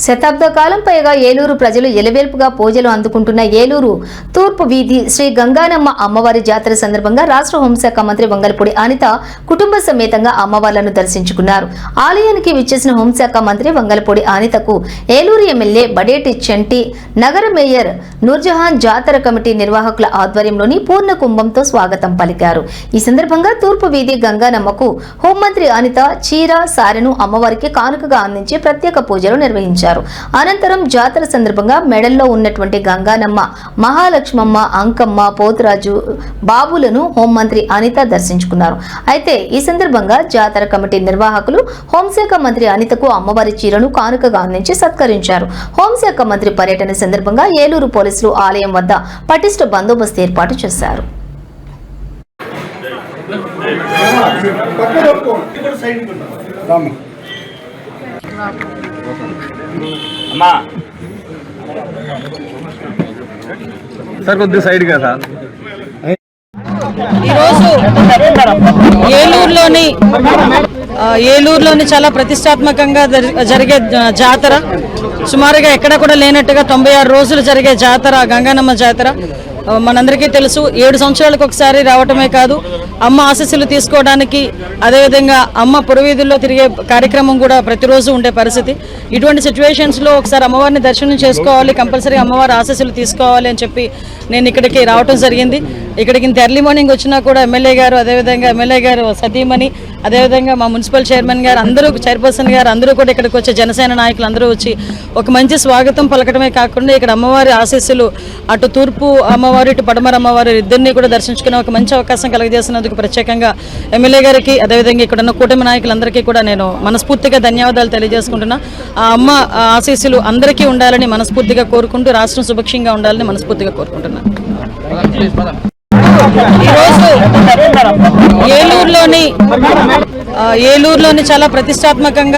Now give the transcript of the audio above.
శతాబ్ద కాలం పైగా ఏలూరు ప్రజలు ఎలవేల్పుగా పూజలు అందుకుంటున్న ఏలూరు తూర్పు వీధి శ్రీ గంగానమ్మ అమ్మవారి జాతర సందర్భంగా రాష్ట్ర హోంశాఖ మంత్రి వంగలపూడి అనిత కుటుంబ సమేతంగా అమ్మవార్లను దర్శించుకున్నారు. ఆలయానికి విచ్చేసిన హోంశాఖ మంత్రి వంగలపూడి అనితకు ఏలూరు ఎమ్మెల్యే బడేటి చంటి, నగర మేయర్ నూర్జహాన్ జాతర కమిటీ నిర్వాహకుల ఆధ్వర్యంలోని పూర్ణ కుంభంతో స్వాగతం పలికారు. ఈ సందర్భంగా తూర్పు వీధి గంగానమ్మకు హోంమంత్రి అనిత చీర, సారెను అమ్మవారికి కానుకగా అందించి ప్రత్యేక పూజలు నిర్వహించారు. అనంతరం జాతర సందర్భంగా మెడల్లో ఉన్నటువంటి గంగానమ్మ, మహాలక్ష్మమ్మ, అంకమ్మ, పోతురాజు బాబులను హోంమంత్రి అనిత దర్శించుకున్నారు. అయితే ఈ సందర్భంగా జాతర కమిటీ నిర్వాహకులు హోంశాఖ మంత్రి అనితకు అమ్మవారి చీరను కానుకగా అందించి సత్కరించారు. హోంశాఖ మంత్రి పర్యటన సందర్భంగా ఏలూరు పోలీసులు ఆలయం వద్ద పటిష్ట బందోబస్తు ఏర్పాటు చేశారు. సార్ కొద్దిగా సైడ్ గా సార్. ఈరోజు ఏలూరులోని చాలా ప్రతిష్టాత్మకంగా జరిగే జాతర, సుమారుగా ఎక్కడ కూడా లేనట్టుగా 96 రోజులు జరిగే జాతర గంగానమ్మ జాతర. మనందరికీ తెలుసు, 7 సంవత్సరాలకు ఒకసారి రావటమే కాదు, అమ్మ ఆశీస్సులు తీసుకోవడానికి, అదేవిధంగా అమ్మ పురవీధుల్లో తిరిగే కార్యక్రమం కూడా ప్రతిరోజు ఉండే పరిస్థితి. ఇటువంటి సిచ్యువేషన్స్లో ఒకసారి అమ్మవారిని దర్శనం చేసుకోవాలి, కంపల్సరీ అమ్మవారి ఆశీస్సులు తీసుకోవాలి అని చెప్పి నేను ఇక్కడికి రావటం జరిగింది. ఇక్కడికి ఇంత ఎర్లీ మార్నింగ్ వచ్చినా కూడా ఎమ్మెల్యే గారు, అదేవిధంగా ఎమ్మెల్యే గారు సతీమణి, అదేవిధంగా మా మున్సిపల్ చైర్మన్ గారు, అందరూ, చైర్పర్సన్ గారు అందరూ కూడా ఇక్కడికి వచ్చే జనసేన నాయకులు అందరూ వచ్చి ఒక మంచి స్వాగతం పలకడమే కాకుండా ఇక్కడ అమ్మవారి ఆశీస్సులు, అటు తూర్పు అమ్మవారు, ఇటు పడమర అమ్మవారు ఇద్దరిని కూడా దర్శించుకునే ఒక మంచి అవకాశం కలిగజేసినందుకు ప్రత్యేకంగా ఎమ్మెల్యే గారికి, అదేవిధంగా ఇక్కడ ఉన్న కూటమి నాయకులందరికీ కూడా నేను మనస్ఫూర్తిగా ధన్యవాదాలు తెలియజేసుకుంటున్నా. ఆ అమ్మ ఆశీస్సులు అందరికీ ఉండాలని మనస్ఫూర్తిగా కోరుకుంటూ, రాష్ట్రం సుభిక్షంగా ఉండాలని మనస్ఫూర్తిగా కోరుకుంటున్నాను. ఈరోజు ఏలూరులోని చాలా ప్రతిష్టాత్మకంగా